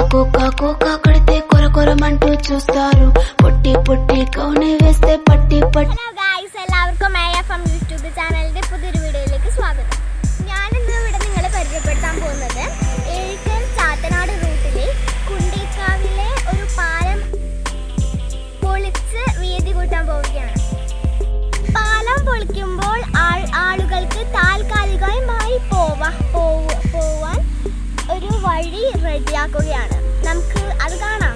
Cocoa కడితే కొరకొరమంటూ చూస్తారు. పొట్టి పొట్టి కౌని వేస్తే పట్టి పట్టి. ഹലോ ഗായ്സ്, എല്ലാവർക്കും AFM യൂട്യൂബ് ചാനലിന്റെ പുതിയൊരു വീഡിയോയിലേക്ക് സ്വാഗതം. ഞാനിന്ന് ഇവിടെ നിങ്ങളെ പരിചയപ്പെടുത്താൻ പോകുന്നത് എഴുക്കൽ ചാത്തനാട് റൂട്ടിലെ കുണ്ടിക്കാവിലെ ഒരു പാലം പൊളിച്ച് വീതി കൂട്ടാൻ പോവുകയാണ്. പാലം പൊളിക്കുമ്പോൾ ആളുകൾക്ക് താൽക്കാലികമായി പോവാൻ ഒരു വഴി റെഡിയാക്കുകയാണ്. നമുക്ക് അത് കാണാം.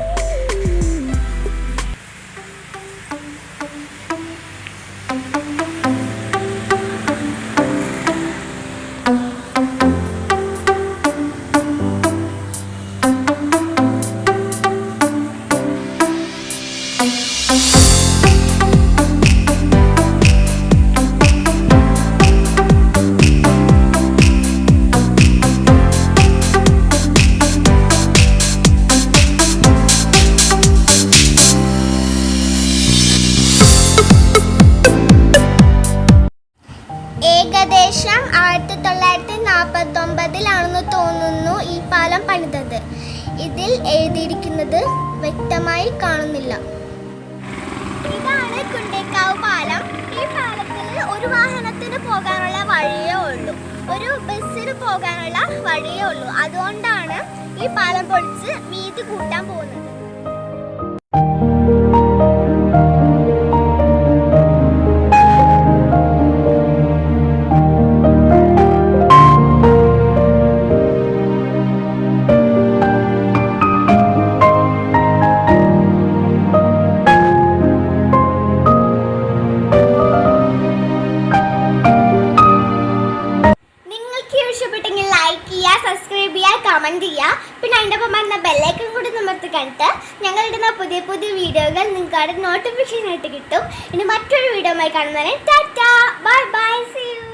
ഏകദേശം 1949 തോന്നുന്നു ഈ പാലം പണിതത്. ഇതിൽ എഴുതിയിരിക്കുന്നത് വ്യക്തമായി കാണുന്നില്ല. ഇതാണ് കുണ്ടേക്കാവ് പാലം. ഈ പാലത്തിൽ ഒരു വാഹനത്തിന് പോകാനുള്ള വഴിയേ ഉള്ളൂ, ഒരു ബസ്സിന് പോകാനുള്ള വഴിയേ ഉള്ളൂ. അതുകൊണ്ടാണ് ഈ പാലം പൊളിച്ച് വീതി കൂട്ടാൻ പോകുന്നത്. ഇഷ്ടപ്പെട്ടെങ്കിൽ ലൈക്ക് ചെയ്യുക, സബ്സ്ക്രൈബ് ചെയ്യുക, കമൻറ്റ് ചെയ്യുക. പിന്നെ അതിൻ്റെ ഒപ്പം വരുന്ന ബെല്ലൈക്കൺ കൂടി നമുക്ക് കണ്ടിട്ട് ഞങ്ങളിടുന്ന പുതിയ പുതിയ വീഡിയോകൾ നിങ്ങൾക്ക് നോട്ടിഫിക്കേഷൻ ആയിട്ട് കിട്ടും. ഇനി മറ്റൊരു വീഡിയോ ആയി കാണുന്നവരെ tata, bye bye, see U.